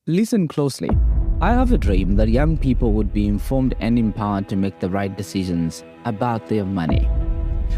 Listen closely. I have a dream that young people would be informed and empowered to make the right decisions about their money.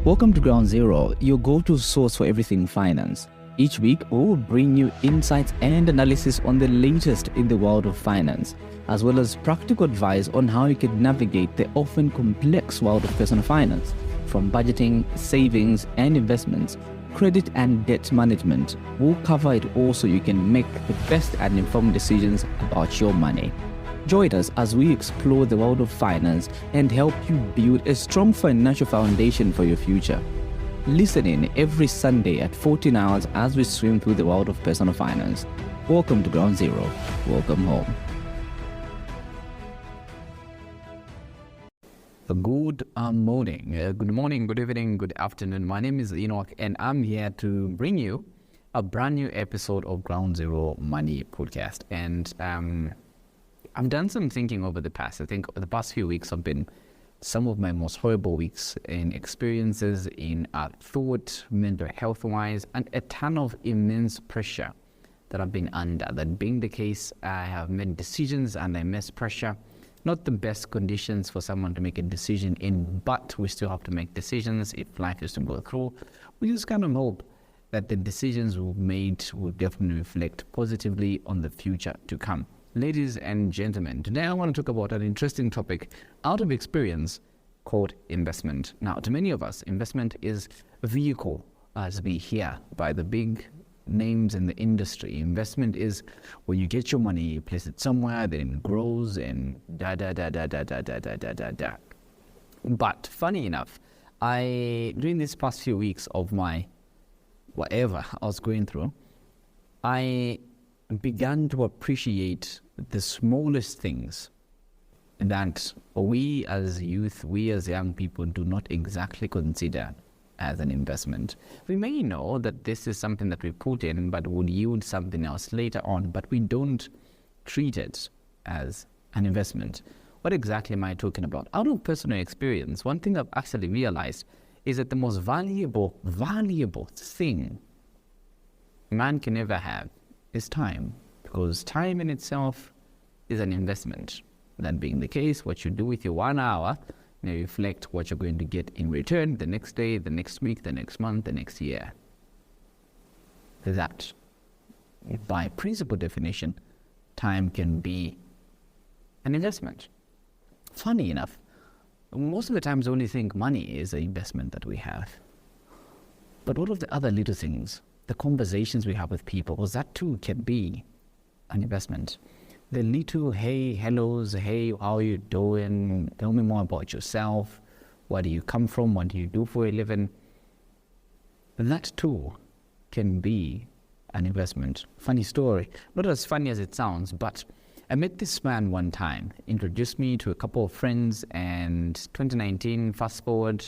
Welcome to Ground Zero, your go-to source for everything finance. Each week, we will bring you insights and analysis on the latest in the world of finance, as well as practical advice on how you can navigate the often complex world of personal finance, from budgeting, savings, and investments, credit and debt management. We'll cover it all so you can make the best and informed decisions about your money. Join us as we explore the world of finance and help you build a strong financial foundation for your future. Listen in every Sunday at 14 hours as we swim through the world of personal finance. Welcome to Ground Zero. Welcome home. Good morning, good evening, good afternoon. My name is Enoch and I'm here to bring you a brand new episode of Ground Zero Money Podcast. And I've done some thinking over the past. I think the past few weeks have been some of my most horrible weeks in experiences in thought, mental health wise, and a ton of immense pressure that I've been under. That being the case, I have made decisions and I miss pressure. Not the best conditions for someone to make a decision in, but we still have to make decisions if life is to go through. We just kind of hope that the decisions we've made will definitely reflect positively on the future to come. Ladies and gentlemen, today I want to talk about an interesting topic out of experience called investment. Now, to many of us, investment is a vehicle, as we hear by the big names in the industry. Investment is when you get your money, you place it somewhere, then it grows and da. But funny enough, during these past few weeks of my whatever I was going through, I began to appreciate the smallest things that we as youth, we as young people do not exactly consider as an investment. We may know that this is something that we put in but would yield something else later on, but we don't treat it as an investment. What exactly am I talking about? Out of personal experience, one thing I've actually realized is that the most valuable thing man can ever have is time, because time in itself is an investment. That being the case, what you do with your 1 hour reflect what you're going to get in return the next day, the next week, the next month, the next year. That, by principle definition, time can be an investment. Funny enough, most of the times we only think money is an investment that we have. But what of the other little things, the conversations we have with people, because that too can be an investment. The little, hey, hellos, hey, how are you doing? Tell me more about yourself. Where do you come from? What do you do for a living? That too can be an investment. Funny story. Not as funny as it sounds, but I met this man one time, introduced me to a couple of friends, and 2019, fast forward,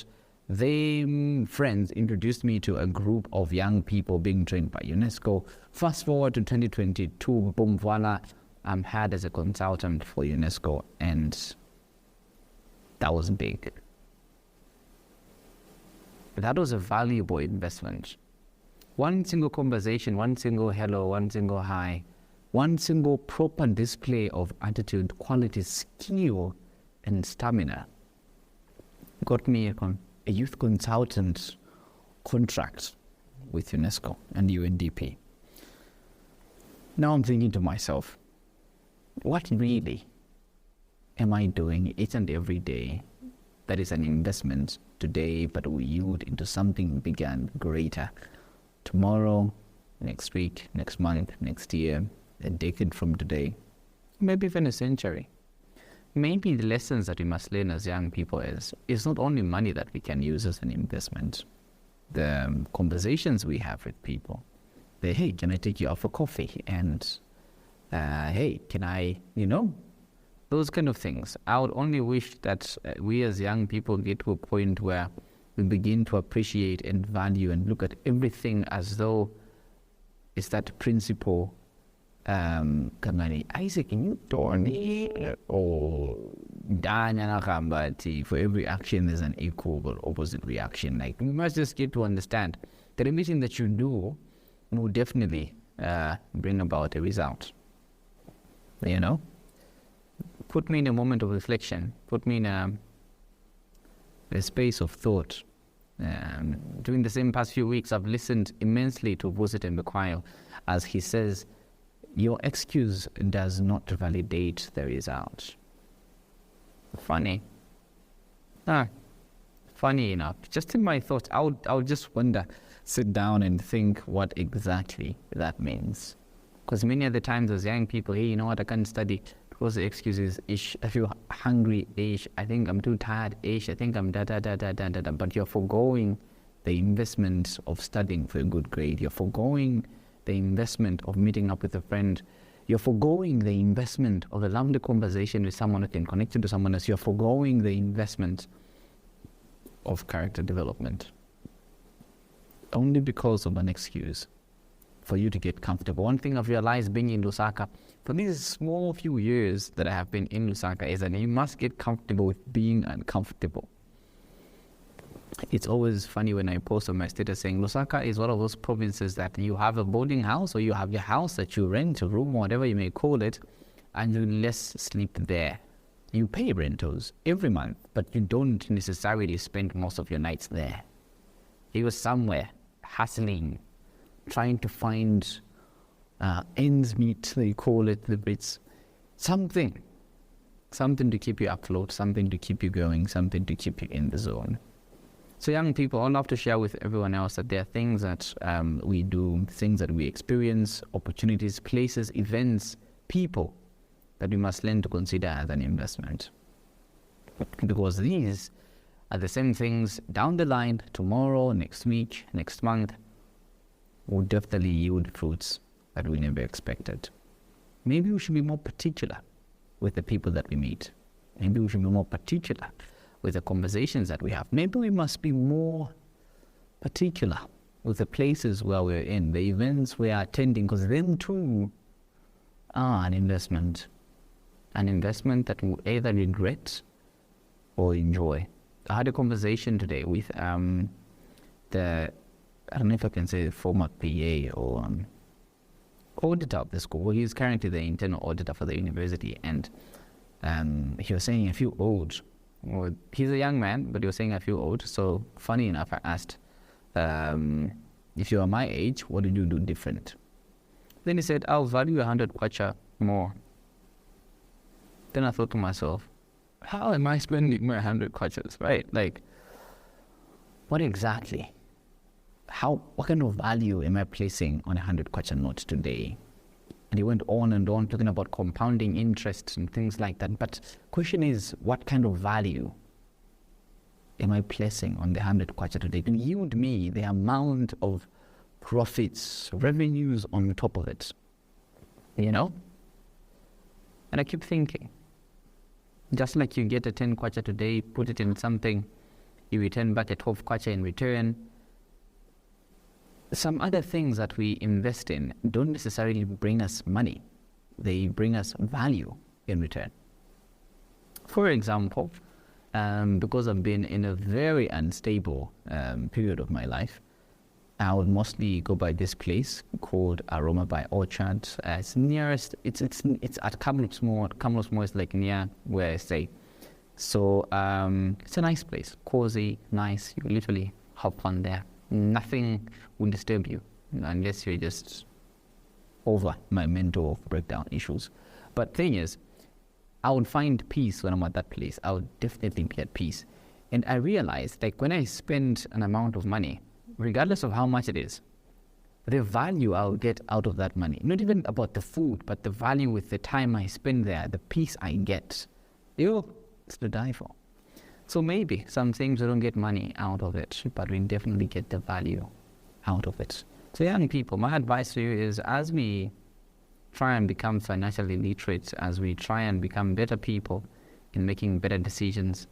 they friends introduced me to a group of young people being trained by UNESCO. Fast forward to 2022, boom, voila, I'm hired as a consultant for UNESCO, and that was big. That was a valuable investment. One single conversation, one single hello, one single hi, one single proper display of attitude, quality, skill, and stamina got me a youth consultant contract with UNESCO and UNDP. Now I'm thinking to myself, what really am I doing each and every day that is an investment today but will yield into something bigger and greater tomorrow, next week, next month, next year, a decade from today, maybe even a century? Maybe the lessons that we must learn as young people is not only money that we can use as an investment. The conversations we have with people, hey, can I take you out for coffee? And hey, can I, those kind of things. I would only wish that we as young people get to a point where we begin to appreciate and value and look at everything as though it's that principle. Isaac Newton, or for every action there's an equal or opposite reaction. Like, we must just get to understand that everything that you do will definitely bring about a result. You know, put me in a moment of reflection, put me in a space of thought. During the same past few weeks, I've listened immensely to Vusit and Bekwayo as he says, your excuse does not validate the result. Funny. Funny enough, just in my thoughts, I would just wonder, sit down and think what exactly that means. Because many of the times as young people, hey, you know what, I can't study because the excuse is, ish, I feel hungry, ish, I think I'm too tired, ish, I think I'm da-da-da-da-da-da-da. But you're foregoing the investment of studying for a good grade. You're foregoing the investment of meeting up with a friend. You're foregoing the investment of a lovely conversation with someone who can connect you to someone else. You're foregoing the investment of character development only because of an excuse for you to get comfortable. One thing I've realized being in Lusaka, for these small few years that I have been in Lusaka, is that you must get comfortable with being uncomfortable. It's always funny when I post on my status saying Lusaka is one of those provinces that you have a boarding house, or you have your house that you rent, a room, whatever you may call it, and you less sleep there. You pay rentals every month, but you don't necessarily spend most of your nights there. You're somewhere hustling, trying to find ends meet, they call it, the Brits. Something to keep you afloat, something to keep you going, something to keep you in the zone. So young people, I'd love to share with everyone else that there are things that we do, things that we experience, opportunities, places, events, people that we must learn to consider as an investment. Because these are the same things down the line, tomorrow, next week, next month, will definitely yield fruits that we never expected. Maybe we should be more particular with the people that we meet. Maybe we should be more particular with the conversations that we have. Maybe we must be more particular with the places where we're in, the events we are attending, because them too are an investment. An investment that we'll either regret or enjoy. I had a conversation today with I don't know if I can say former PA or auditor of the school. He's currently the internal auditor for the university, and he was saying I feel old. Well, he's a young man, but he was saying I feel old. So funny enough, I asked, if you are my age, what did you do different? Then he said, I'll value 100 kwacha more. Then I thought to myself, how am I spending my 100 kwachas, right? Like, what exactly? What kind of value am I placing on a 100 kwacha note today? And he went on and on talking about compounding interest and things like that. But question is, what kind of value am I placing on the 100 kwacha today to yield me the amount of profits, revenues on top of it? You know? And I keep thinking, just like you get a 10 kwacha today, put it in something, you return back a 12 kwacha in return. Some other things that we invest in don't necessarily bring us money. They bring us value in return. For example, because I've been in a very unstable period of my life, I would mostly go by this place called Aroma by Orchard. It's nearest. It's at Kamloops Mall. Kamloops Mall is like near where I stay. So it's a nice place, cozy, nice. You can literally have fun there. Nothing will disturb you unless you're just over my mental breakdown issues. But thing is, I would find peace when I'm at that place. I would definitely be at peace. And I realized, like, when I spend an amount of money, regardless of how much it is, the value I'll get out of that money, not even about the food, but the value with the time I spend there, the peace I get, it's to die for. So maybe some things we don't get money out of it, but we definitely get the value out of it. So young people, my advice to you is, as we try and become financially literate, as we try and become better people in making better decisions,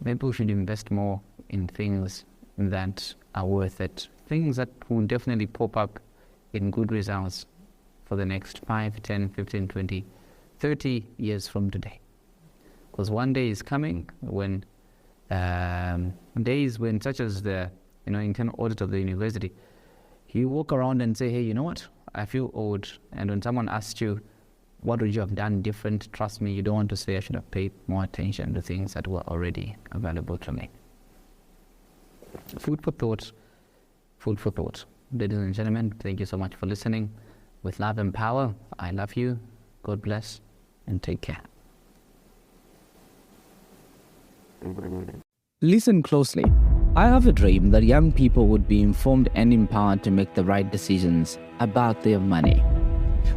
maybe we should invest more in things that are worth it. Things that will definitely pop up in good results for the next 5, 10, 15, 20, 30 years from today. Because one day is coming when, days when, such as the internal audit of the university, you walk around and say, hey, you know what? I feel old. And when someone asks you, What would you have done different? Trust me, you don't want to say I should have paid more attention to things that were already available to me. Food for thought. Food for thought. Ladies and gentlemen, thank you so much for listening. With love and power, I love you. God bless and take care. Listen closely. I have a dream that young people would be informed and empowered to make the right decisions about their money.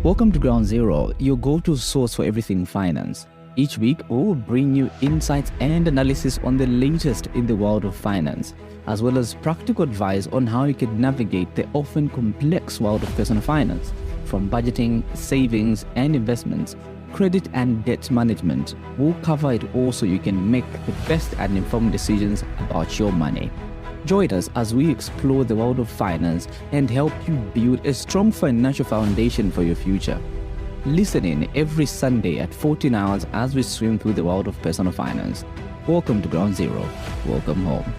Welcome to Ground Zero, your go-to source for everything finance. Each week, we will bring you insights and analysis on the latest in the world of finance, as well as practical advice on how you can navigate the often complex world of personal finance, from budgeting, savings and investments, credit and debt management. We'll cover it all so you can make the best and informed decisions about your money. Join us as we explore the world of finance and help you build a strong financial foundation for your future. Listen in every Sunday at 14 hours as we swim through the world of personal finance. Welcome to Ground Zero. Welcome home.